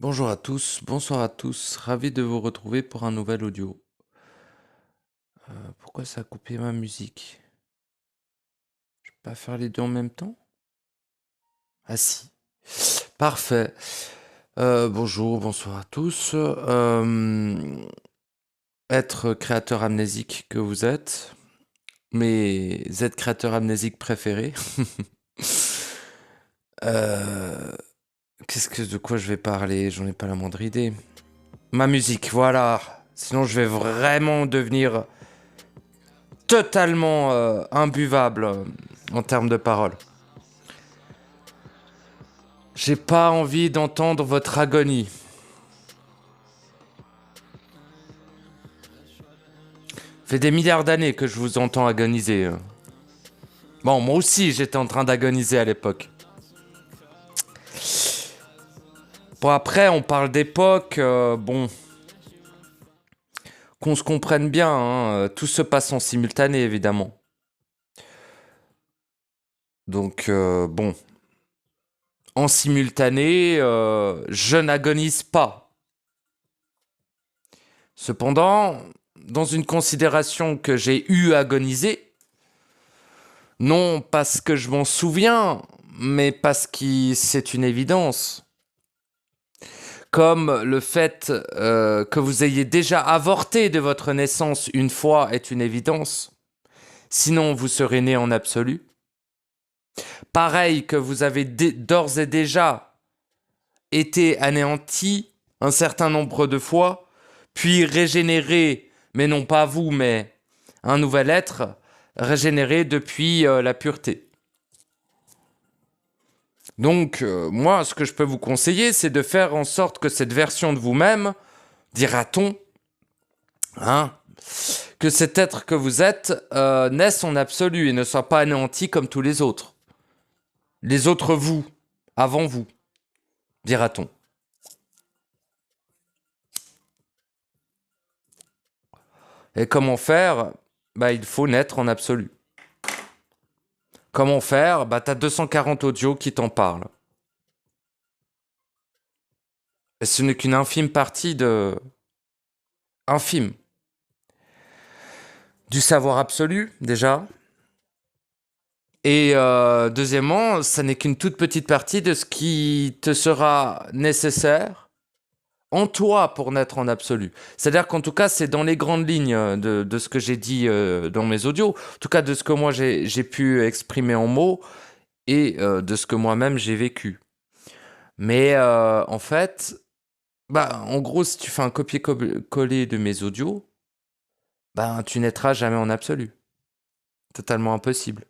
Bonjour à tous, bonsoir à tous, ravi de vous retrouver pour un nouvel audio. Pourquoi ça a coupé ma musique? Je peux pas faire les deux en même temps? Ah si. Parfait. Bonjour, bonsoir à tous. Être créateur amnésique que vous êtes, mes êtres créateurs amnésiques préférés. Euh, de quoi je vais parler? J'en ai pas la moindre idée. Ma musique, voilà. Sinon je vais vraiment devenir totalement imbuvable en termes de paroles. J'ai pas envie d'entendre votre agonie. Fait des milliards d'années que je vous entends agoniser. Bon, moi aussi, j'étais en train d'agoniser à l'époque. Bon, après, on parle d'époque, bon, qu'on se comprenne bien, hein, tout se passe en simultané, évidemment. Donc, bon, en simultané, je n'agonise pas. Cependant, dans une considération que j'ai eu à agoniser, non parce que je m'en souviens, mais parce que c'est une évidence. Comme le fait que vous ayez déjà avorté de votre naissance une fois est une évidence. Sinon, vous serez né en absolu. Pareil que vous avez d'ores et déjà été anéanti un certain nombre de fois, puis régénéré, mais non pas vous, mais un nouvel être, régénéré depuis la pureté. Donc, moi, ce que je peux vous conseiller, c'est de faire en sorte que cette version de vous-même, dira-t-on, hein, que cet être que vous êtes naisse en absolu et ne soit pas anéanti comme tous les autres. Les autres vous, avant vous, dira-t-on. Et comment faire? Bah, il faut naître en absolu. Comment faire? Bah, t'as 240 audios qui t'en parlent. Et ce n'est qu'une infime partie de... infime. Du savoir absolu, déjà. Et deuxièmement, ça n'est qu'une toute petite partie de ce qui te sera nécessaire en toi pour naître en absolu. C'est-à-dire qu'en tout cas, c'est dans les grandes lignes de ce que j'ai dit dans mes audios, en tout cas de ce que moi j'ai pu exprimer en mots et de ce que moi-même j'ai vécu. Mais en fait, bah, en gros, si tu fais un copier-coller de mes audios, bah, tu naîtras jamais en absolu. Totalement impossible.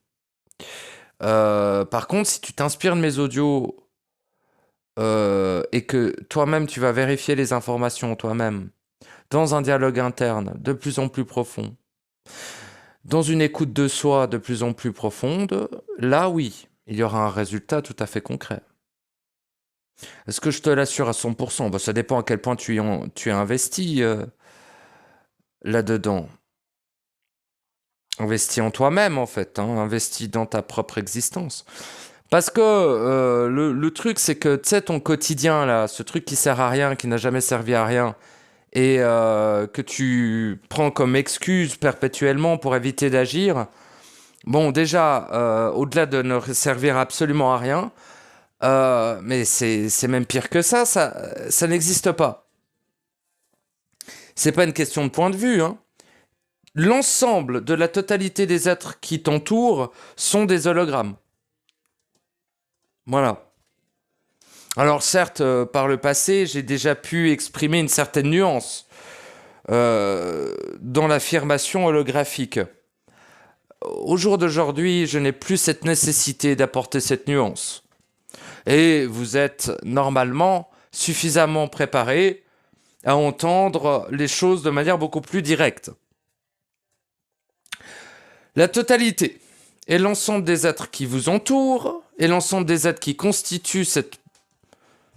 Par contre, si tu t'inspires de mes audios et que toi-même tu vas vérifier les informations toi-même, dans un dialogue interne de plus en plus profond, dans une écoute de soi de plus en plus profonde, là oui, il y aura un résultat tout à fait concret. Est-ce que je te l'assure à 100%? Bah, ça dépend à quel point tu es investi là-dedans. Investi en toi-même en fait, hein, investi dans ta propre existence. Parce que le truc c'est que tu sais ton quotidien là, ce truc qui sert à rien, qui n'a jamais servi à rien, et que tu prends comme excuse perpétuellement pour éviter d'agir, bon, déjà, au-delà de ne servir absolument à rien, mais c'est même pire que ça n'existe pas. C'est pas une question de point de vue, hein. L'ensemble de la totalité des êtres qui t'entourent sont des hologrammes. Voilà. Alors certes, par le passé, j'ai déjà pu exprimer une certaine nuance dans l'affirmation holographique. Au jour d'aujourd'hui, je n'ai plus cette nécessité d'apporter cette nuance. Et vous êtes normalement suffisamment préparé à entendre les choses de manière beaucoup plus directe. La totalité et l'ensemble des êtres qui vous entourent et l'ensemble des êtres qui constituent cette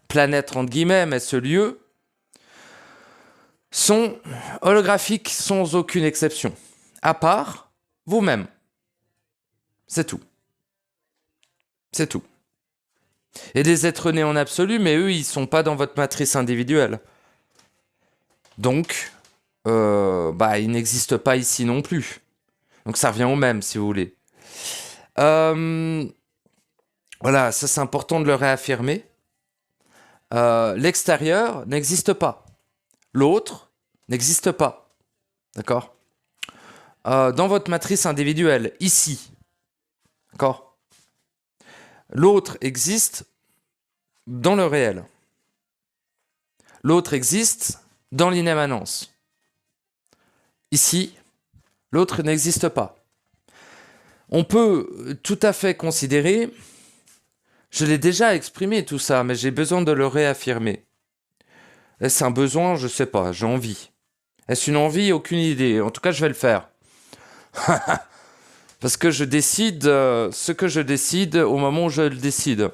planète, entre guillemets, mais ce lieu, sont holographiques sans aucune exception. À part vous-même. C'est tout. C'est tout. Et des êtres nés en absolu, mais eux, ils sont pas dans votre matrice individuelle. Donc, ils n'existent pas ici non plus. Donc ça revient au même, si vous voulez. Voilà, ça c'est important de le réaffirmer. L'extérieur n'existe pas. L'autre n'existe pas. D'accord? Dans votre matrice individuelle, ici. D'accord? L'autre existe dans le réel. L'autre existe dans l'inémanence. Ici, l'autre n'existe pas. On peut tout à fait considérer, je l'ai déjà exprimé tout ça, mais j'ai besoin de le réaffirmer. Est-ce un besoin? Je sais pas, j'ai envie. Est-ce une envie? Aucune idée. En tout cas, je vais le faire. Parce que je décide ce que je décide au moment où je le décide.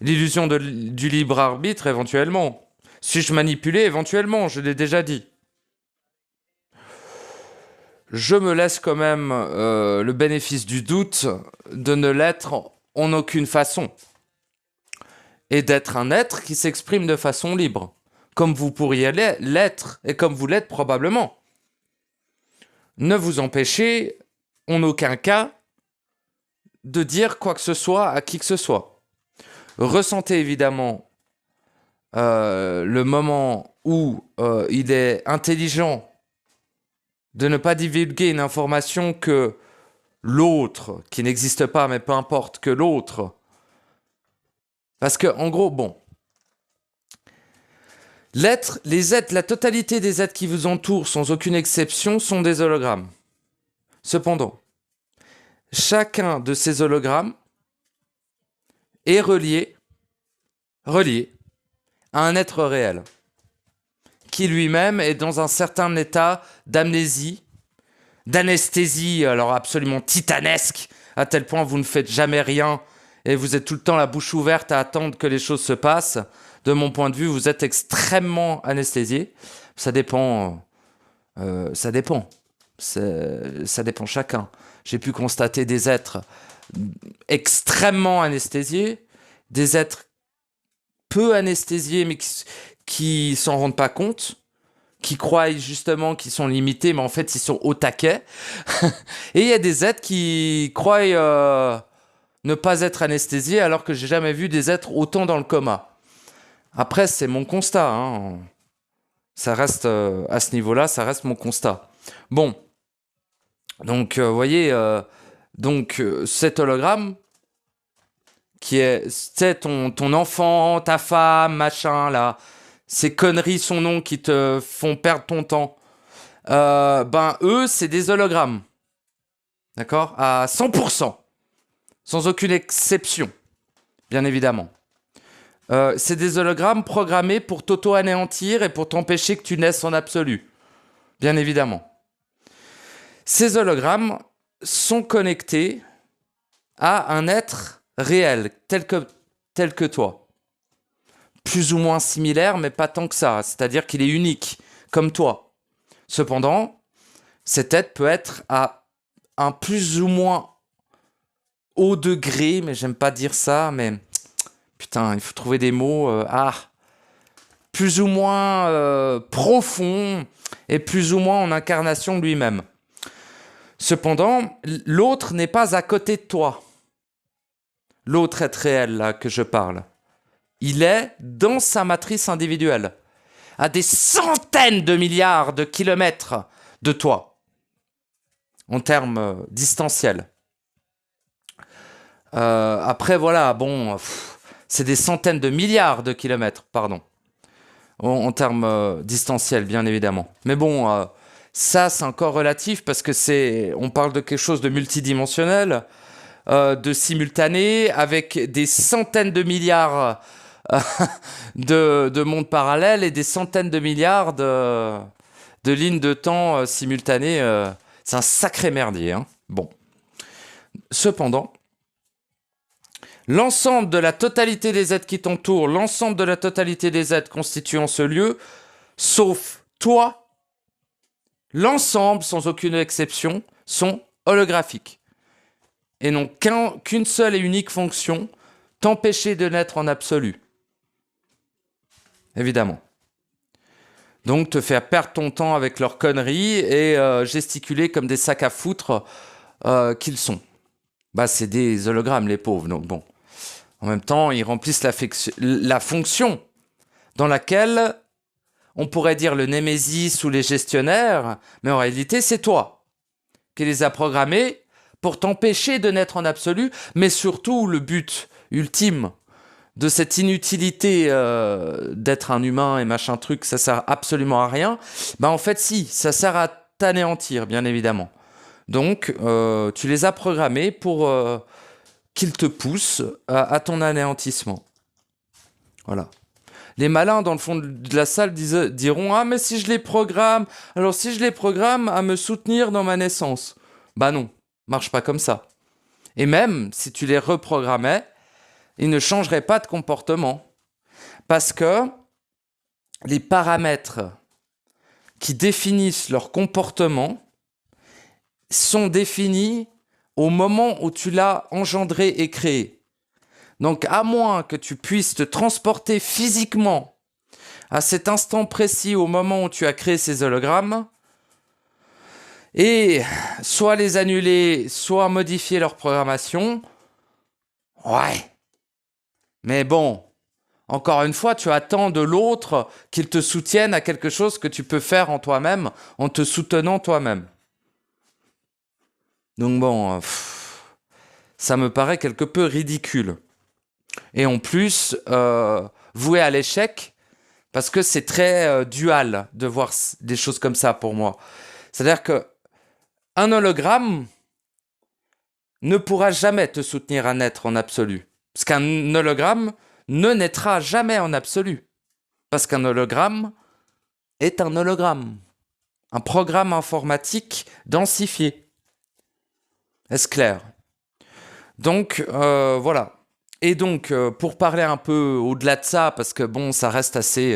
L'illusion du libre arbitre, éventuellement. Suis-je manipulé? Éventuellement, je l'ai déjà dit. Je me laisse quand même le bénéfice du doute de ne l'être en aucune façon. Et d'être un être qui s'exprime de façon libre. Comme vous pourriez l'être, et comme vous l'êtes probablement. Ne vous empêchez en aucun cas de dire quoi que ce soit à qui que ce soit. Ressentez évidemment le moment où il est intelligent de ne pas divulguer une information que l'autre, qui n'existe pas, mais peu importe, que l'autre. Parce que, en gros, bon, les êtres, la totalité des êtres qui vous entourent, sans aucune exception, sont des hologrammes. Cependant, chacun de ces hologrammes est relié à un être réel, qui lui-même est dans un certain état d'amnésie, d'anesthésie, alors absolument titanesque, à tel point vous ne faites jamais rien et vous êtes tout le temps la bouche ouverte à attendre que les choses se passent. De mon point de vue, vous êtes extrêmement anesthésié. Ça dépend. Ça dépend. Ça dépend chacun. J'ai pu constater des êtres extrêmement anesthésiés, des êtres peu anesthésiés mais qui s'en rendent pas compte, qui croient justement qu'ils sont limités, mais en fait ils sont au taquet. Et il y a des êtres qui croient ne pas être anesthésiés, alors que j'ai jamais vu des êtres autant dans le coma. Après, c'est mon constat. Hein. Ça reste, à ce niveau-là, ça reste mon constat. Bon. Donc, vous voyez, cet hologramme, qui est, c'est ton enfant, ta femme, machin, là, ces conneries, son nom, qui te font perdre ton temps, eux, c'est des hologrammes. D'accord? À 100%. Sans aucune exception. Bien évidemment. C'est des hologrammes programmés pour t'auto-anéantir et pour t'empêcher que tu naisses en absolu. Bien évidemment. Ces hologrammes sont connectés à un être réel, tel que toi. Plus ou moins similaire, mais pas tant que ça. C'est-à-dire qu'il est unique, comme toi. Cependant, cet être peut être à un plus ou moins haut degré, mais j'aime pas dire ça, mais... Putain, il faut trouver des mots... plus ou moins profond et plus ou moins en incarnation de lui-même. Cependant, l'autre n'est pas à côté de toi. L'autre être réel, là, que je parle. Il est dans sa matrice individuelle, à des centaines de milliards de kilomètres de toi, en termes distanciels. Après, voilà, bon, c'est des centaines de milliards de kilomètres, pardon. En termes distanciels, bien évidemment. Mais bon, ça, c'est encore relatif parce que on parle de quelque chose de multidimensionnel, de simultané, avec des centaines de milliards de mondes parallèles et des centaines de milliards de lignes de temps simultanées. C'est un sacré merdier. Hein. Bon. Cependant, l'ensemble de la totalité des êtres qui t'entourent, l'ensemble de la totalité des êtres constituant ce lieu, sauf toi, l'ensemble, sans aucune exception, sont holographiques et n'ont qu'une seule et unique fonction, t'empêcher de naître en absolu. Évidemment. Donc, te faire perdre ton temps avec leurs conneries et gesticuler comme des sacs à foutre qu'ils sont. Bah, c'est des hologrammes, les pauvres. Donc, bon. En même temps, ils remplissent la fonction dans laquelle on pourrait dire le Némésis ou les gestionnaires, mais en réalité, c'est toi qui les as programmés pour t'empêcher de naître en absolu, mais surtout, le but ultime de cette inutilité d'être un humain et machin truc, ça sert absolument à rien. Bah en fait si, ça sert à t'anéantir, bien évidemment. Donc tu les as programmés pour qu'ils te poussent à ton anéantissement. Voilà. Les malins dans le fond de la salle diront « Ah mais si je les programme, alors si je les programme à me soutenir dans ma naissance. » Bah non, marche pas comme ça. Et même si tu les reprogrammais, ils ne changeraient pas de comportement. Parce que les paramètres qui définissent leur comportement sont définis au moment où tu l'as engendré et créé. Donc, à moins que tu puisses te transporter physiquement à cet instant précis au moment où tu as créé ces hologrammes, et soit les annuler, soit modifier leur programmation, ouais. Mais bon, encore une fois, tu attends de l'autre qu'il te soutienne à quelque chose que tu peux faire en toi-même, en te soutenant toi-même. Donc bon, ça me paraît quelque peu ridicule. Et en plus, voué à l'échec, parce que c'est très dual de voir des choses comme ça pour moi. C'est-à-dire que un hologramme ne pourra jamais te soutenir à naître en absolu. Parce qu'un hologramme ne naîtra jamais en absolu. Parce qu'un hologramme est un hologramme. Un programme informatique densifié. Est-ce clair? Donc, voilà. Et donc, pour parler un peu au-delà de ça, parce que bon, ça reste assez...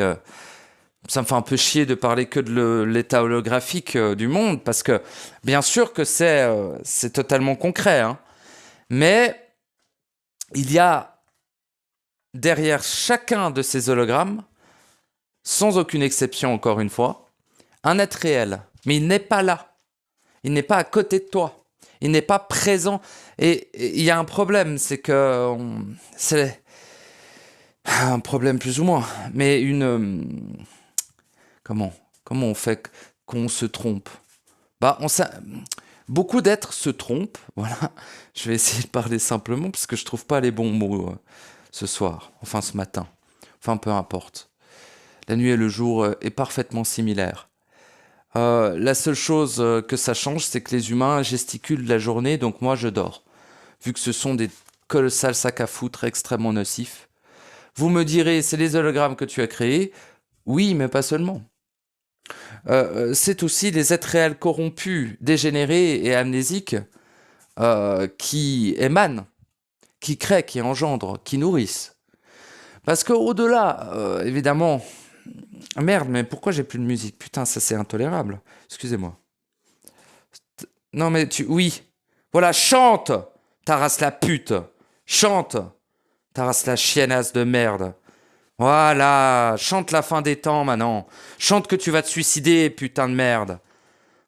ça me fait un peu chier de parler que de l'état holographique du monde, parce que bien sûr que c'est totalement concret, hein. Mais il y a derrière chacun de ces hologrammes, sans aucune exception encore une fois, un être réel. Mais il n'est pas là. Il n'est pas à côté de toi. Il n'est pas présent. Et il y a un problème, c'est que... c'est un problème plus ou moins. Mais comment on fait qu'on se trompe? Bah, beaucoup d'êtres se trompent. Voilà. Je vais essayer de parler simplement parce que je trouve pas les bons mots ce soir. Enfin, ce matin. Enfin, peu importe. La nuit et le jour est parfaitement similaire. La seule chose que ça change, c'est que les humains gesticulent la journée, donc moi je dors. Vu que ce sont des colossales sacs à foutre extrêmement nocifs. Vous me direz, c'est les hologrammes que tu as créés. Oui, mais pas seulement. C'est aussi les êtres réels corrompus, dégénérés et amnésiques qui émanent, qui créent, qui engendrent, qui nourrissent. Parce qu'au-delà, évidemment... Merde, mais pourquoi j'ai plus de musique? Putain, ça c'est intolérable. Excusez-moi. Non mais oui. Voilà, chante, ta race la pute. Chante, ta race la chiennasse de merde. Voilà, chante la fin des temps maintenant. Chante que tu vas te suicider, putain de merde.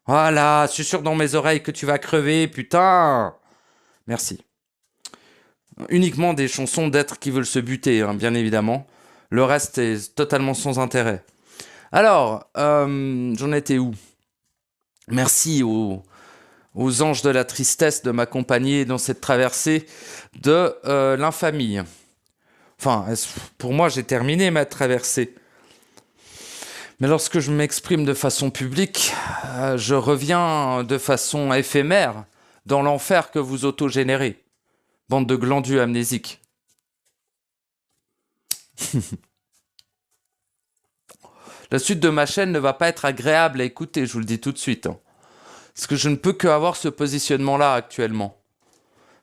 Voilà, susurre dans mes oreilles que tu vas crever, putain. Merci. Uniquement des chansons d'êtres qui veulent se buter, hein, bien évidemment. Le reste est totalement sans intérêt. Alors, j'en étais où? Merci aux anges de la tristesse de m'accompagner dans cette traversée de l'infamie. Enfin, pour moi, j'ai terminé ma traversée. Mais lorsque je m'exprime de façon publique, je reviens de façon éphémère dans l'enfer que vous autogénérez. Bande de glandus amnésiques. La suite de ma chaîne ne va pas être agréable à écouter, je vous le dis tout de suite. Hein. Parce que je ne peux qu'avoir ce positionnement-là actuellement.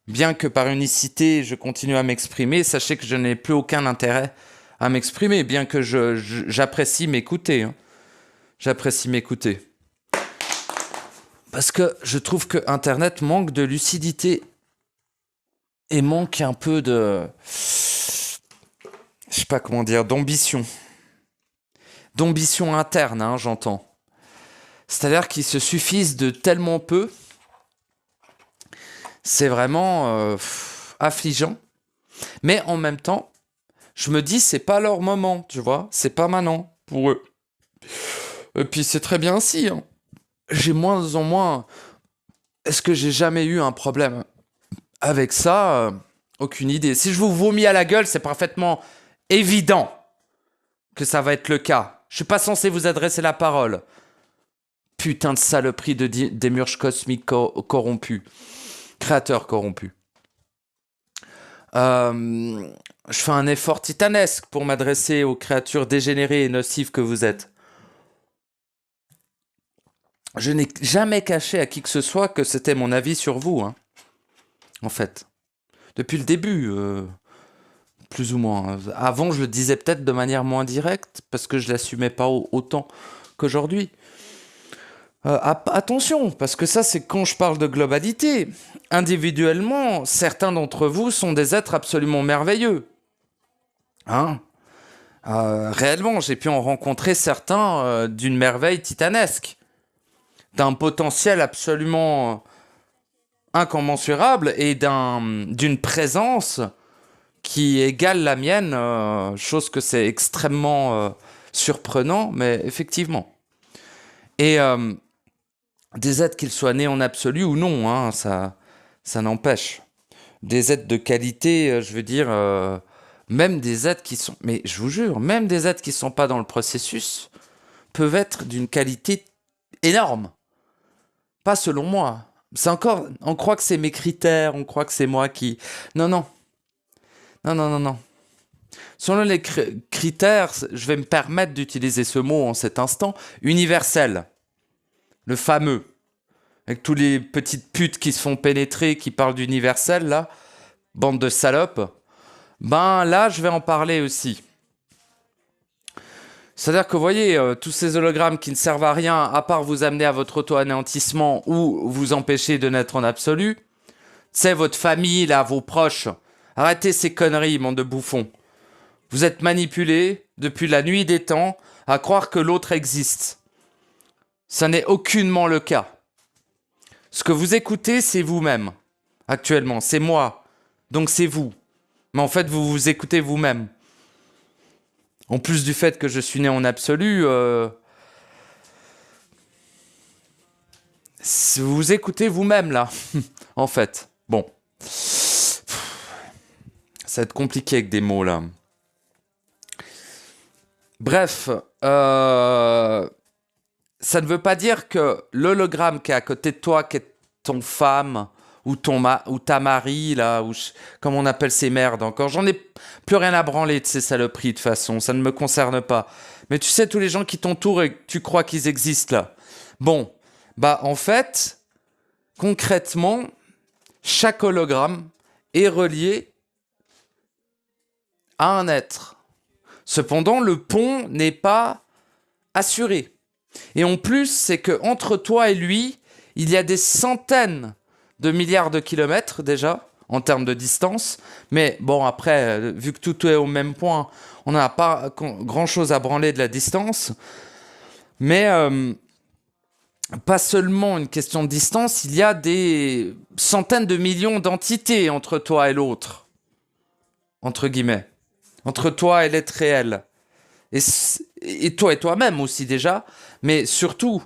Bien que par unicité, je continue à m'exprimer, sachez que je n'ai plus aucun intérêt à m'exprimer, bien que j'apprécie m'écouter. Hein. J'apprécie m'écouter. Parce que je trouve que Internet manque de lucidité et manque un peu de... je sais pas comment dire, d'ambition. D'ambition interne, hein, j'entends. C'est-à-dire qu'ils se suffisent de tellement peu. C'est vraiment affligeant. Mais en même temps, je me dis, c'est pas leur moment, tu vois. C'est pas maintenant pour eux. Et puis c'est très bien ainsi. Hein. J'ai moins en moins... Est-ce que j'ai jamais eu un problème avec ça aucune idée. Si je vous vomis à la gueule, c'est parfaitement évident que ça va être le cas. Je suis pas censé vous adresser la parole. Putain de saloperie de démurge cosmique corrompu. Créateur corrompu. Je fais un effort titanesque pour m'adresser aux créatures dégénérées et nocives que vous êtes. Je n'ai jamais caché à qui que ce soit que c'était mon avis sur vous, hein. En fait. Depuis le début, plus ou moins. Avant, je le disais peut-être de manière moins directe, parce que je l'assumais pas autant qu'aujourd'hui. Attention, parce que ça, c'est quand je parle de globalité. Individuellement, certains d'entre vous sont des êtres absolument merveilleux. Hein réellement, j'ai pu en rencontrer certains d'une merveille titanesque, d'un potentiel absolument incommensurable et d'une présence qui égale la mienne, chose que c'est extrêmement surprenant, mais effectivement. Et des êtres qu'ils soient nés en absolu ou non, hein, ça n'empêche. Des êtres de qualité, je veux dire, même des êtres qui sont... Mais je vous jure, même des êtres qui ne sont pas dans le processus peuvent être d'une qualité énorme. Pas selon moi. C'est encore... On croit que c'est mes critères, on croit que c'est moi qui... Non, non. Non, non, non, non. Selon les critères, je vais me permettre d'utiliser ce mot en cet instant, universel. Le fameux. Avec tous les petites putes qui se font pénétrer, qui parlent d'universel, là. Bande de salopes. Ben là, je vais en parler aussi. C'est-à-dire que vous voyez, tous ces hologrammes qui ne servent à rien, à part vous amener à votre auto-anéantissement ou vous empêcher de naître en absolu, c'est votre famille, là, vos proches. Arrêtez ces conneries, monde de bouffons. Vous êtes manipulés depuis la nuit des temps à croire que l'autre existe. Ça n'est aucunement le cas. Ce que vous écoutez, c'est vous-même. Actuellement, c'est moi. Donc c'est vous. Mais en fait, vous vous écoutez vous-même. En plus du fait que je suis né en absolu, vous écoutez vous-même, là. En fait. Bon. Ça va être compliqué avec des mots, là. Bref. Ça ne veut pas dire que l'hologramme qui est à côté de toi, qui est ton femme, ou ta mari, là, comme on appelle ces merdes encore. J'en ai plus rien à branler de ces saloperies, de toute façon. Ça ne me concerne pas. Mais tu sais, tous les gens qui t'entourent et que tu crois qu'ils existent, là. Bon. Bah, en fait, concrètement, chaque hologramme est relié à un être. Cependant, le pont n'est pas assuré. Et en plus, c'est que entre toi et lui, il y a des centaines de milliards de kilomètres déjà, en termes de distance. Mais bon, après, vu que tout est au même point, on n'a pas grand-chose à branler de la distance. Mais pas seulement une question de distance, il y a des centaines de millions d'entités entre toi et l'autre. Entre guillemets. Entre toi et l'être réel. Et toi et toi-même aussi déjà. Mais surtout,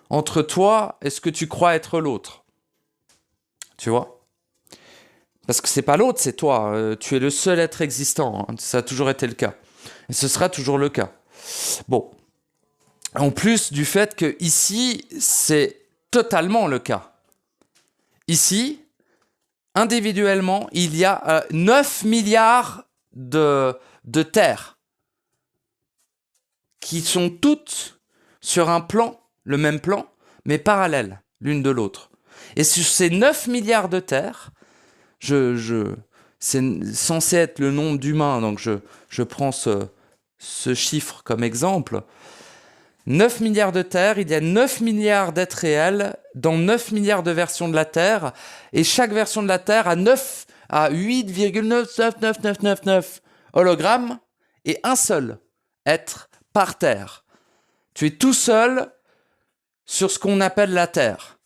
entre toi et ce que tu crois être l'autre. Tu vois ? Parce que c'est pas l'autre, c'est toi. Tu es le seul être existant. Hein. Ça a toujours été le cas. Et ce sera toujours le cas. Bon. En plus du fait que ici, c'est totalement le cas. Ici, individuellement, il y a 9 milliards de terres qui sont toutes sur un plan, le même plan, mais parallèles l'une de l'autre. Et sur ces 9 milliards de terres, c'est censé être le nombre d'humains, donc je prends ce chiffre comme exemple. 9 milliards de terres, il y a 9 milliards d'êtres réels dans 9 milliards de versions de la Terre, et chaque version de la Terre a 8,99999 hologrammes et un seul être par terre. Tu es tout seul sur ce qu'on appelle la Terre.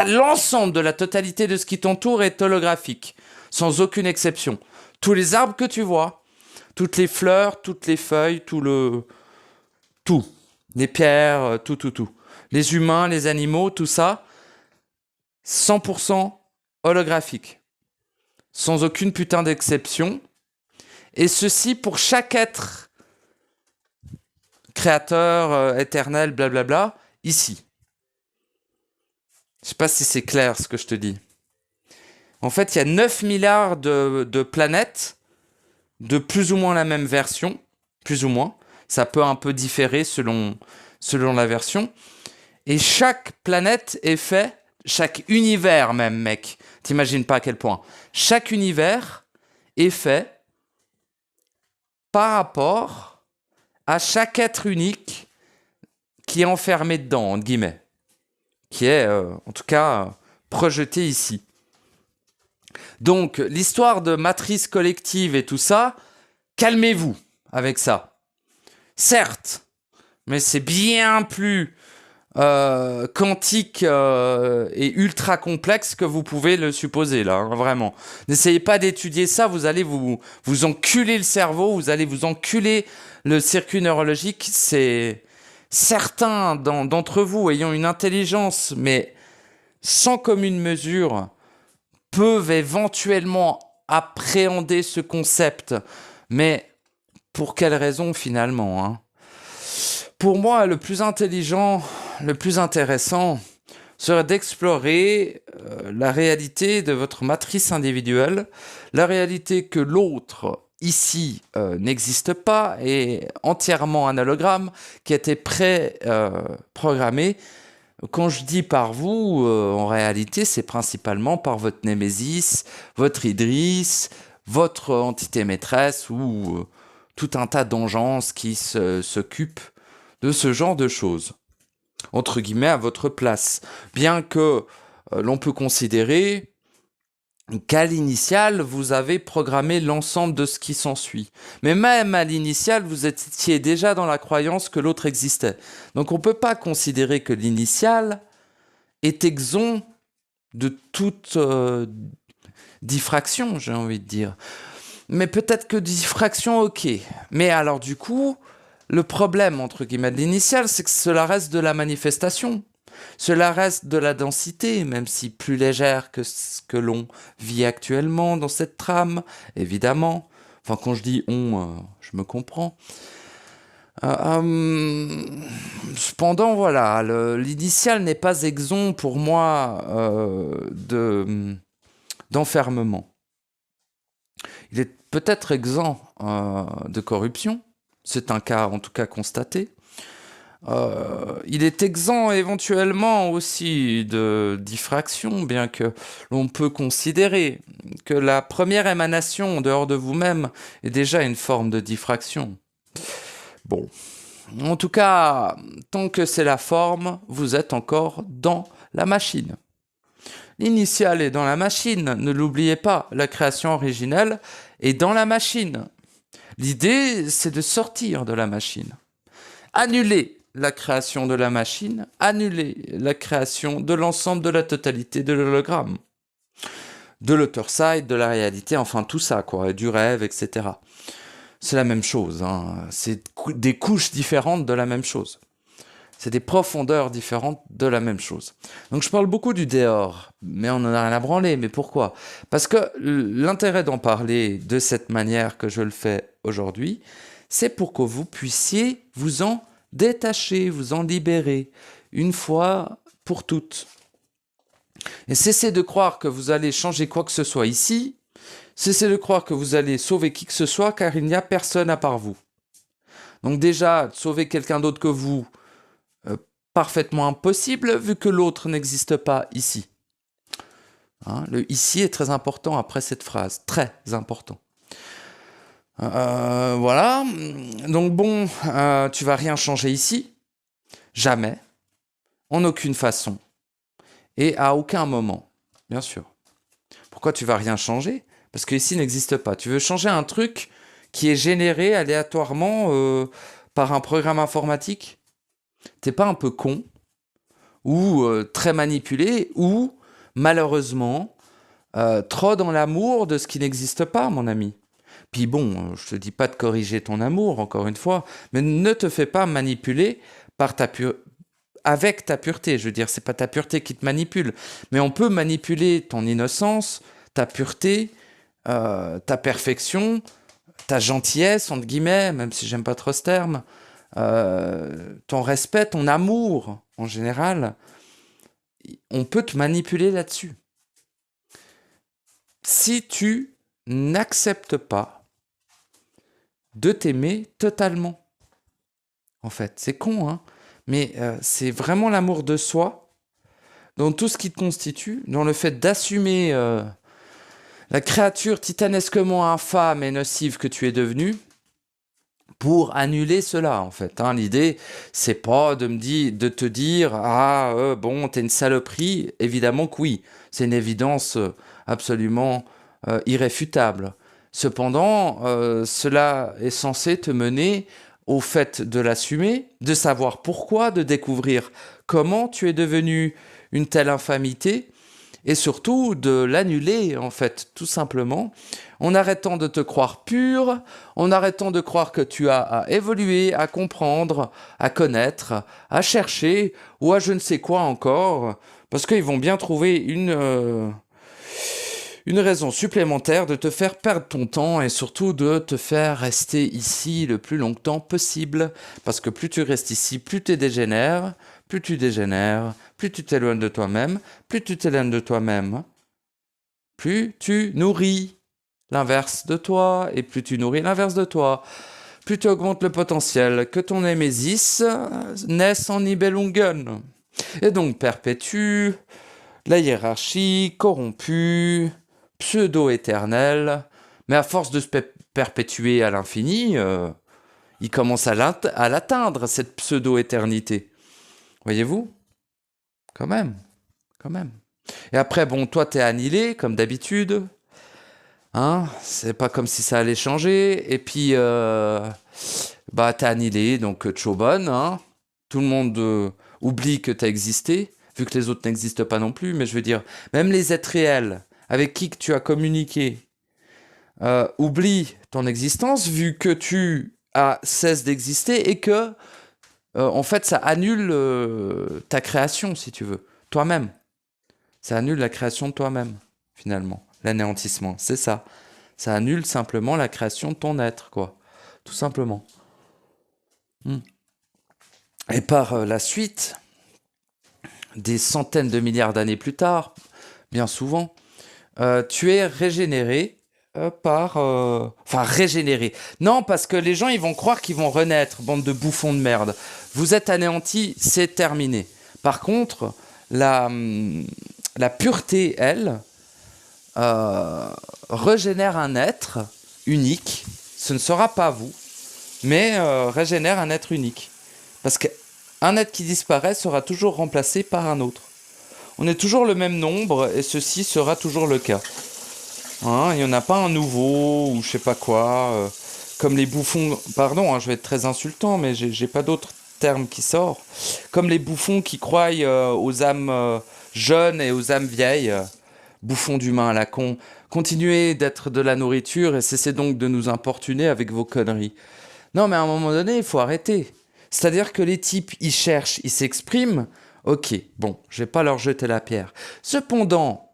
L'ensemble de la totalité de ce qui t'entoure est holographique, sans aucune exception. Tous les arbres que tu vois, toutes les fleurs, toutes les feuilles, tout. Les pierres, tout. Les humains, les animaux, tout ça, 100% holographique. Sans aucune putain d'exception. Et ceci pour chaque être créateur, éternel, blablabla, ici. Je sais pas si c'est clair ce que je te dis. En fait, il y a 9 milliards de planètes de plus ou moins la même version. Plus ou moins. Ça peut un peu différer selon la version. Et chaque planète est fait, chaque univers même, mec. T'imagines pas à quel point. Chaque univers est fait par rapport à chaque être unique qui est enfermé dedans, entre guillemets. Qui est, en tout cas, projeté ici. Donc, l'histoire de matrice collective et tout ça, calmez-vous avec ça. Certes, mais c'est bien plus quantique et ultra complexe que vous pouvez le supposer, là, hein, vraiment. N'essayez pas d'étudier ça, vous allez vous enculer le cerveau, vous allez vous enculer le circuit neurologique. C'est... Certains d'entre vous ayant une intelligence, mais sans commune mesure, peuvent éventuellement appréhender ce concept. Mais pour quelle raison finalement, hein? Pour moi, le plus intelligent, le plus intéressant serait d'explorer la réalité de votre matrice individuelle, la réalité que l'autre ici n'existe pas, est entièrement un hologramme qui a été pré-programmé. Quand je dis par vous, en réalité, c'est principalement par votre Némésis, votre Idriss, votre entité maîtresse ou tout un tas d'engeances qui s'occupent de ce genre de choses, entre guillemets, à votre place. Bien que l'on peut considérer qu'à l'initial, vous avez programmé l'ensemble de ce qui s'ensuit. Mais même à l'initial, vous étiez déjà dans la croyance que l'autre existait. Donc on ne peut pas considérer que l'initial est exempt de toute diffraction, j'ai envie de dire. Mais peut-être que diffraction, ok. Mais alors du coup, le problème, entre guillemets, de l'initial, c'est que cela reste de la manifestation. Cela reste de la densité, même si plus légère que ce que l'on vit actuellement dans cette trame, évidemment. Enfin, quand je dis on, je me comprends. Cependant, voilà, l'initial n'est pas exempt pour moi d'enfermement. Il est peut-être exempt de corruption. C'est un cas, en tout cas, constaté. Il est exempt éventuellement aussi de diffraction, bien que l'on peut considérer que la première émanation en dehors de vous-même est déjà une forme de diffraction. Bon, en tout cas, tant que c'est la forme, vous êtes encore dans la machine. L'initial est dans la machine, ne l'oubliez pas, la création originelle est dans la machine. L'idée, c'est de sortir de la machine. Annuler la création de la machine, annuler la création de l'ensemble de la totalité de l'hologramme. De l'author-side, de la réalité, enfin tout ça, quoi, et du rêve, etc. C'est la même chose, hein. C'est des couches différentes de la même chose. C'est des profondeurs différentes de la même chose. Donc je parle beaucoup du dehors, mais on n'en a rien à branler. Mais pourquoi? Parce que l'intérêt d'en parler de cette manière que je le fais aujourd'hui, c'est pour que vous puissiez vous en détacher, vous en libérer, une fois pour toutes. Et cessez de croire que vous allez changer quoi que ce soit ici, cessez de croire que vous allez sauver qui que ce soit, car il n'y a personne à part vous. Donc déjà, sauver quelqu'un d'autre que vous, parfaitement impossible, vu que l'autre n'existe pas ici. Hein, le ici est très important après cette phrase, très important. Voilà, donc bon, tu vas rien changer ici, jamais, en aucune façon, et à aucun moment, bien sûr. Pourquoi tu vas rien changer? Parce que ici n'existe pas. Tu veux changer un truc qui est généré aléatoirement par un programme informatique? T'es pas un peu con ou très manipulé ou malheureusement trop dans l'amour de ce qui n'existe pas, mon ami? Puis bon, je te dis pas de corriger ton amour, encore une fois, mais ne te fais pas manipuler par avec ta pureté. Je veux dire, c'est pas ta pureté qui te manipule, mais on peut manipuler ton innocence, ta pureté, ta perfection, ta gentillesse, entre guillemets, même si j'aime pas trop ce terme, ton respect, ton amour, en général. On peut te manipuler là-dessus. Si tu n'acceptes pas de t'aimer totalement. En fait, c'est con, hein, mais c'est vraiment l'amour de soi, dans tout ce qui te constitue, dans le fait d'assumer la créature titanesquement infâme et nocive que tu es devenue, pour annuler cela, en fait. Hein. L'idée, c'est pas de te dire « Ah, bon, t'es une saloperie ». Évidemment que oui, c'est une évidence absolument irréfutable. Cependant, cela est censé te mener au fait de l'assumer, de savoir pourquoi, de découvrir comment tu es devenu une telle infamité, et surtout de l'annuler, en fait, tout simplement, en arrêtant de te croire pur, en arrêtant de croire que tu as à évoluer, à comprendre, à connaître, à chercher, ou à je ne sais quoi encore, parce qu'ils vont bien trouver une raison supplémentaire de te faire perdre ton temps et surtout de te faire rester ici le plus longtemps possible. Parce que plus tu restes ici, plus tu dégénères, plus tu t'éloignes de toi-même, plus tu t'éloignes de toi-même, plus tu nourris l'inverse de toi, et plus tu nourris l'inverse de toi, plus tu augmentes le potentiel que ton némésis naisse en Nibelungen. Et donc perpétue la hiérarchie corrompue, pseudo-éternelle, mais à force de se perpétuer à l'infini, il commence à l'atteindre, cette pseudo-éternité. Voyez-vous? Quand même, quand même. Et après, bon, toi, t'es annihilé, comme d'habitude. Hein? C'est pas comme si ça allait changer. Et puis, bah, t'es annihilé, donc tchobon, hein? Tout le monde oublie que t'as existé, vu que les autres n'existent pas non plus. Mais je veux dire, même les êtres réels avec qui que tu as communiqué oublient ton existence, vu que tu as cesse d'exister et que en fait, ça annule ta création, si tu veux, toi-même. Ça annule la création de toi-même, finalement. L'anéantissement, c'est ça. Ça annule simplement la création de ton être, quoi. Tout simplement. Et par la suite, des centaines de milliards d'années plus tard, bien souvent, tu es régénéré Enfin, régénéré. Non, parce que les gens, ils vont croire qu'ils vont renaître, bande de bouffons de merde. Vous êtes anéantis, c'est terminé. Par contre, la pureté, elle, régénère un être unique. Ce ne sera pas vous, mais régénère un être unique. Parce qu'un être qui disparaît sera toujours remplacé par un autre. On est toujours le même nombre, et ceci sera toujours le cas. Hein, il n'y en a pas un nouveau, ou je sais pas quoi, comme les bouffons, pardon, hein, je vais être très insultant, mais j'ai pas d'autre terme qui sort, comme les bouffons qui croient aux âmes jeunes et aux âmes vieilles, bouffons d'humains à la con, continuez d'être de la nourriture et cessez donc de nous importuner avec vos conneries. Non, mais à un moment donné, il faut arrêter. C'est-à-dire que les types, ils cherchent, ils s'expriment, ok, bon, je vais pas leur jeter la pierre. Cependant,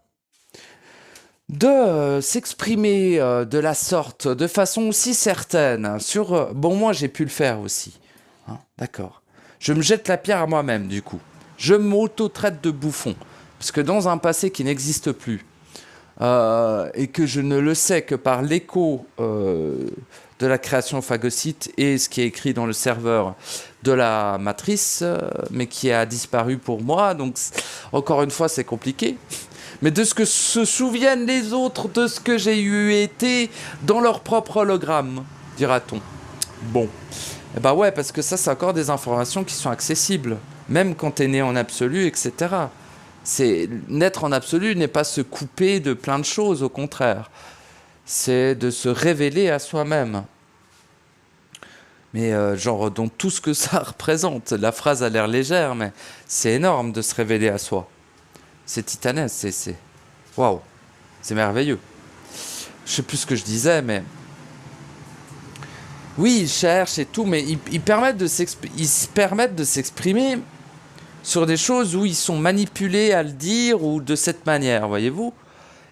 de s'exprimer de la sorte, de façon aussi certaine, sur... bon, moi, j'ai pu le faire aussi. Hein, d'accord. Je me jette la pierre à moi-même, du coup. Je m'auto-traite de bouffon. Parce que dans un passé qui n'existe plus, et que je ne le sais que par l'écho de la création phagocyte et ce qui est écrit dans le serveur de la matrice, mais qui a disparu pour moi, donc encore une fois, c'est compliqué. Mais de ce que se souviennent les autres de ce que j'ai eu été dans leur propre hologramme, dira-t-on. Bon. Eh ben ouais, parce que ça, c'est encore des informations qui sont accessibles, même quand t'es né en absolu, etc. Naître en absolu n'est pas se couper de plein de choses, au contraire. C'est de se révéler à soi-même. Mais genre, dans tout ce que ça représente. La phrase a l'air légère, mais c'est énorme de se révéler à soi. C'est titanesque, waouh, c'est merveilleux. Je sais plus ce que je disais, mais oui, ils cherchent et tout, mais ils se permettent de s'exprimer sur des choses où ils sont manipulés à le dire ou de cette manière, voyez-vous.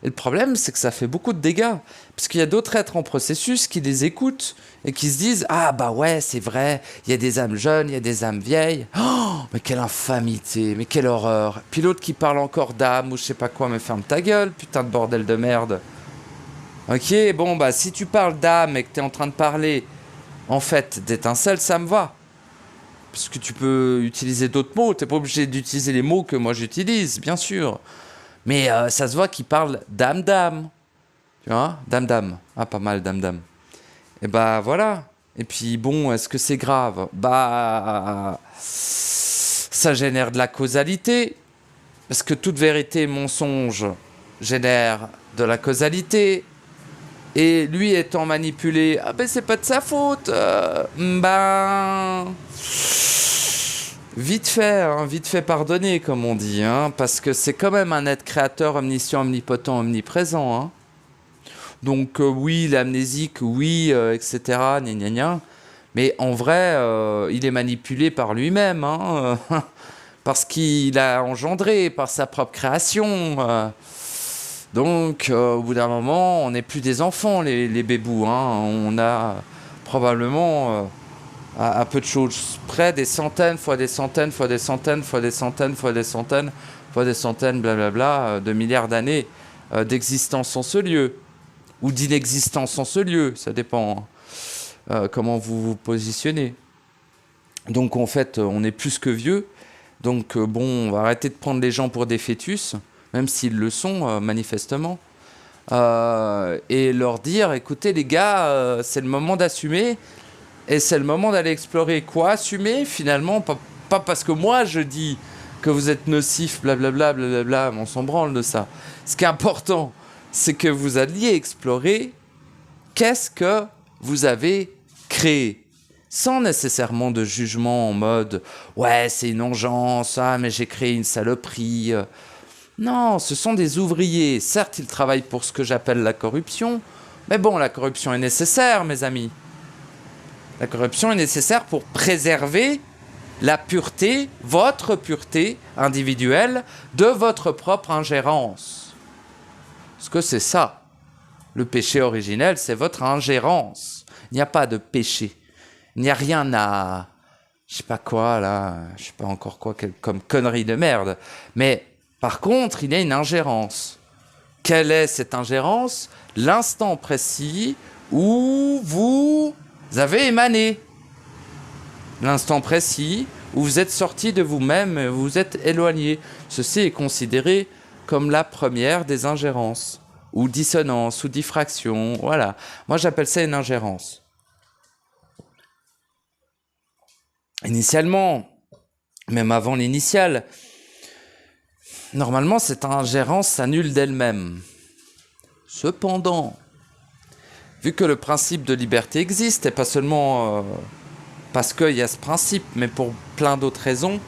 Et le problème, c'est que ça fait beaucoup de dégâts. Parce qu'il y a d'autres êtres en processus qui les écoutent et qui se disent: ah bah ouais, c'est vrai, il y a des âmes jeunes, il y a des âmes vieilles. Oh, mais quelle infamité, mais quelle horreur. Puis l'autre qui parle encore d'âme ou je sais pas quoi, mais ferme ta gueule, putain de bordel de merde. Ok, bon bah si tu parles d'âme et que t'es en train de parler en fait d'étincelles, ça me va. Parce que tu peux utiliser d'autres mots, t'es pas obligé d'utiliser les mots que moi j'utilise, bien sûr. Mais ça se voit qu'il parle d'âme. Tu vois, dame. Ah, pas mal, dame. Et bah voilà. Et puis bon, est-ce que c'est grave? Bah, ça génère de la causalité. Parce que toute vérité et mensonge génère de la causalité. Et lui étant manipulé, ah ben c'est pas de sa faute. Ben, vite fait pardonner, comme on dit, hein, parce que c'est quand même un être créateur, omniscient, omnipotent, omniprésent. Hein. Donc oui, l'amnésique, oui, etc. Gna gna gna. Mais en vrai, il est manipulé par lui-même, hein, parce qu'il a engendré par sa propre création. Donc, au bout d'un moment, on n'est plus des enfants, les bébous. Hein. On a probablement, à peu de choses près, des centaines, fois des centaines, fois des centaines, fois des centaines, fois des centaines, fois des centaines, blablabla, de milliards d'années d'existence en ce lieu. Ou d'inexistence en ce lieu, ça dépend comment vous vous positionnez. Donc en fait, on est plus que vieux. Donc bon, on va arrêter de prendre les gens pour des fœtus, même s'ils le sont manifestement. Et leur dire, écoutez les gars, c'est le moment d'assumer. Et c'est le moment d'aller explorer. Quoi assumer finalement, pas parce que moi je dis que vous êtes nocif, blablabla, blablabla, on s'en branle de ça. Ce qui est important, c'est que vous alliez explorer qu'est-ce que vous avez créé. Sans nécessairement de jugement en mode « Ouais, c'est une engeance, ah, mais j'ai créé une saloperie. » Non, ce sont des ouvriers. Certes, ils travaillent pour ce que j'appelle la corruption, mais bon, la corruption est nécessaire, mes amis. La corruption est nécessaire pour préserver la pureté, votre pureté individuelle, de votre propre ingérence. Parce que c'est ça. Le péché originel, c'est votre ingérence. Il n'y a pas de péché. Il n'y a rien à... Je sais pas quoi, là. Je sais pas encore quoi, comme connerie de merde. Mais par contre, il y a une ingérence. Quelle est cette ingérence? L'instant précis où vous avez émané. L'instant précis où vous êtes sorti de vous-même, vous vous êtes éloigné. Ceci est considéré comme la première des ingérences. Ou dissonance, ou diffraction, voilà. Moi, j'appelle ça une ingérence. Initialement, même avant l'initiale, normalement, cette ingérence s'annule d'elle-même. Cependant, vu que le principe de liberté existe, et pas seulement parce qu'il y a ce principe, mais pour plein d'autres raisons,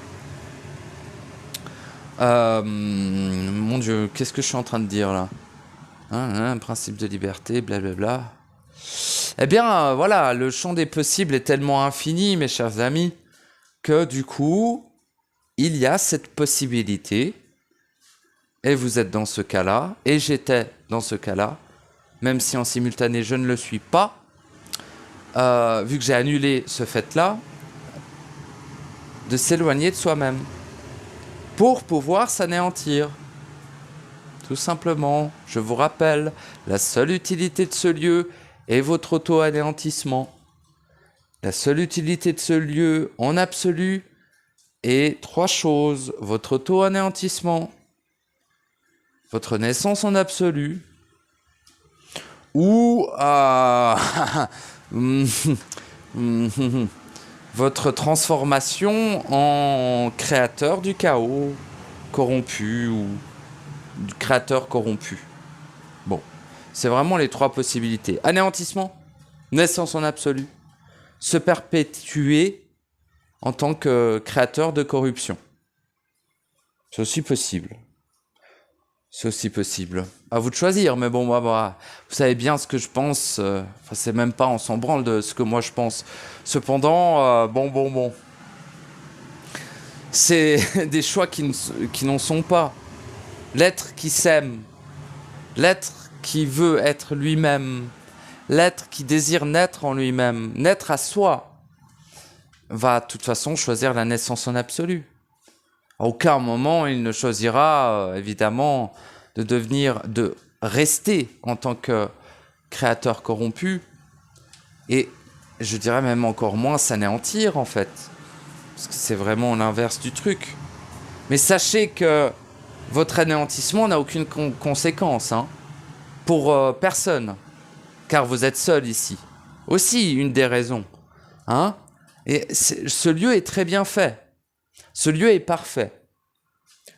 mon Dieu, qu'est-ce que je suis en train de dire là? Un principe de liberté, blablabla. Eh bien, voilà, le champ des possibles est tellement infini, mes chers amis, que du coup, il y a cette possibilité, et vous êtes dans ce cas-là, et j'étais dans ce cas-là, même si en simultané je ne le suis pas, vu que j'ai annulé ce fait-là, de s'éloigner de soi-même, pour pouvoir s'anéantir. Tout simplement, je vous rappelle, la seule utilité de ce lieu est votre auto-anéantissement. La seule utilité de ce lieu, en absolu, est 3 choses. Votre auto-anéantissement, votre naissance en absolu, ou votre transformation en créateur du chaos corrompu, ou du créateur corrompu. Bon, c'est vraiment les 3 possibilités. Anéantissement, naissance en absolu, se perpétuer en tant que créateur de corruption. C'est aussi possible. C'est aussi possible. À vous de choisir, mais bon, moi, vous savez bien ce que je pense. Enfin, c'est même pas, on s'en branle de ce que moi je pense. Cependant, bon. C'est des choix qui n'en sont pas. L'être qui s'aime, l'être qui veut être lui-même, l'être qui désire naître en lui-même, naître à soi, va de toute façon choisir la naissance en absolu. À aucun moment il ne choisira, évidemment, de rester en tant que créateur corrompu, et je dirais même encore moins s'anéantir en fait, parce que c'est vraiment l'inverse du truc. Mais sachez que votre anéantissement n'a aucune conséquence, pour personne, car vous êtes seul ici. Aussi une des raisons, Et ce lieu est très bien fait. Ce lieu est parfait.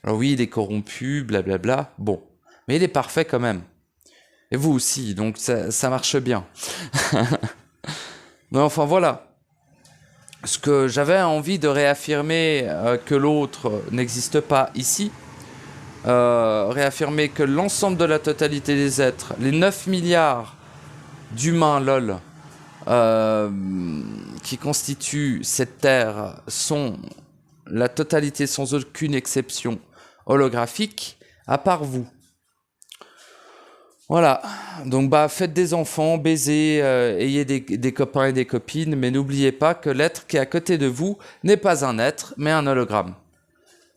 Alors oui, il est corrompu, blablabla, bon. Mais il est parfait quand même. Et vous aussi, donc ça marche bien. Mais enfin voilà. Ce que j'avais envie de réaffirmer, que l'autre n'existe pas ici, réaffirmer que l'ensemble de la totalité des êtres, les 9 milliards d'humains, qui constituent cette Terre, sont la totalité sans aucune exception holographique, à part vous. Voilà, donc faites des enfants, baisez, ayez des copains et des copines, mais n'oubliez pas que l'être qui est à côté de vous n'est pas un être, mais un hologramme.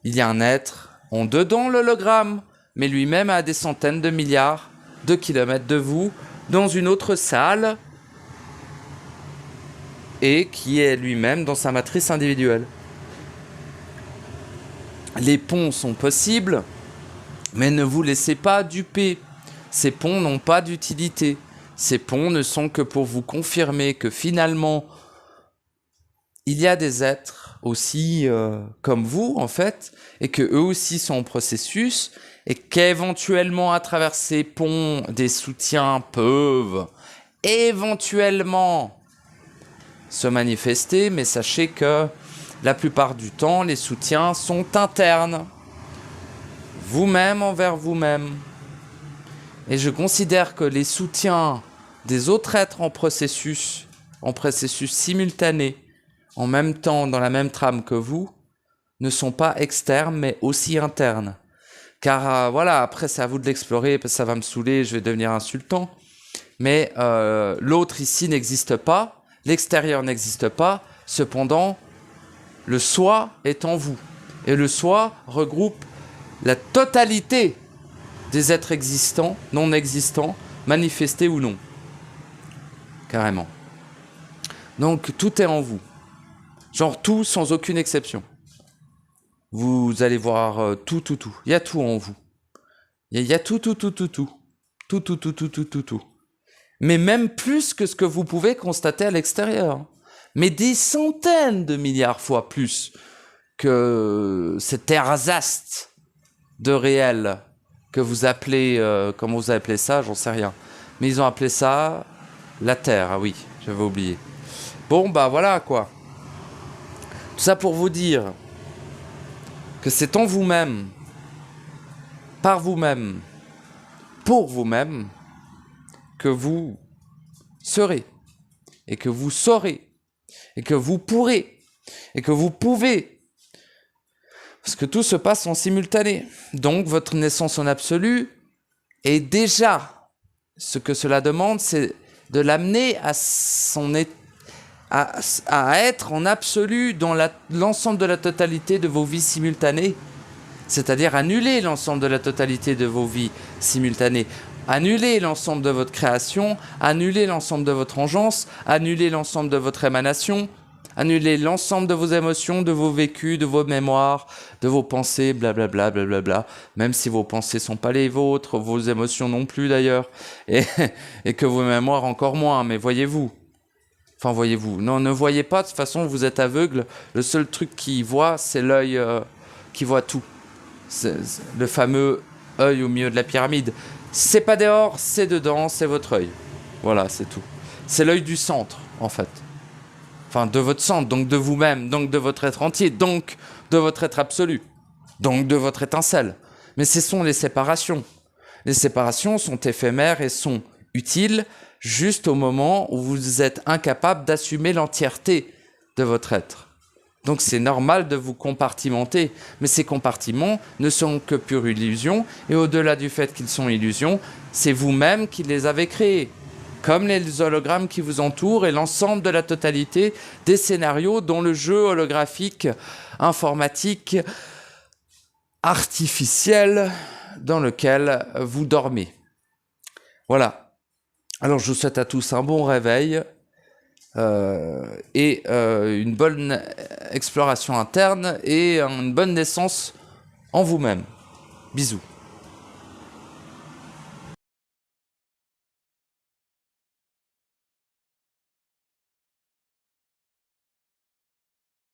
Il y a un être en dedans l'hologramme, mais lui-même à des centaines de milliards de kilomètres de vous, dans une autre salle, et qui est lui-même dans sa matrice individuelle. Les ponts sont possibles, mais ne vous laissez pas duper. Ces ponts n'ont pas d'utilité. Ces ponts ne sont que pour vous confirmer que finalement, il y a des êtres aussi comme vous, en fait, et que eux aussi sont en processus, et qu'éventuellement, à travers ces ponts, des soutiens peuvent éventuellement se manifester, mais sachez que la plupart du temps, les soutiens sont internes. Vous-même envers vous-même. Et je considère que les soutiens des autres êtres en processus simultané, en même temps, dans la même trame que vous, ne sont pas externes, mais aussi internes. Car voilà, après c'est à vous de l'explorer, parce que ça va me saouler, je vais devenir insultant. Mais l'autre ici n'existe pas, l'extérieur n'existe pas, cependant, le soi est en vous. Et le soi regroupe la totalité des êtres existants, non existants, manifestés ou non. Carrément. Donc tout est en vous. Genre tout sans aucune exception. Vous allez voir tout. Il y a tout en vous. Il y a tout. Tout. Mais même plus que ce que vous pouvez constater à l'extérieur. Mais des centaines de milliards fois plus que cet ersatz de réel que vous appelez, comment vous appelez ça, j'en sais rien. Mais ils ont appelé ça la Terre, ah oui, j'avais oublié. Bon, voilà quoi. Tout ça pour vous dire que c'est en vous-même, par vous-même, pour vous-même, que vous serez, et que vous saurez, et que vous pourrez, et que vous pouvez. Parce que tout se passe en simultané. Donc votre naissance en absolu est déjà, ce que cela demande, c'est de l'amener à être en absolu dans l'ensemble de la totalité de vos vies simultanées. C'est-à-dire annuler l'ensemble de la totalité de vos vies simultanées. Annuler l'ensemble de votre création, annuler l'ensemble de votre engeance, annuler l'ensemble de votre émanation, annuler l'ensemble de vos émotions, de vos vécus, de vos mémoires, de vos pensées, blablabla, même si vos pensées sont pas les vôtres, vos émotions non plus d'ailleurs, et que vos mémoires encore moins, mais voyez-vous. Enfin, voyez-vous. Non, ne voyez pas, de toute façon, vous êtes aveugle. Le seul truc qui voit, c'est l'œil qui voit tout. C'est le fameux œil au milieu de la pyramide. C'est pas dehors, c'est dedans, c'est votre œil. Voilà, c'est tout. C'est l'œil du centre, en fait. Enfin, de votre centre, donc de vous-même, donc de votre être entier, donc de votre être absolu, donc de votre étincelle. Mais ce sont les séparations. Les séparations sont éphémères et sont utiles juste au moment où vous êtes incapable d'assumer l'entièreté de votre être. Donc c'est normal de vous compartimenter, mais ces compartiments ne sont que pure illusion, et au-delà du fait qu'ils sont illusions, c'est vous-même qui les avez créés, comme les hologrammes qui vous entourent et l'ensemble de la totalité des scénarios dont le jeu holographique, informatique, artificiel dans lequel vous dormez. Voilà. Alors je vous souhaite à tous un bon réveil et une bonne exploration interne et une bonne naissance en vous-même. Bisous.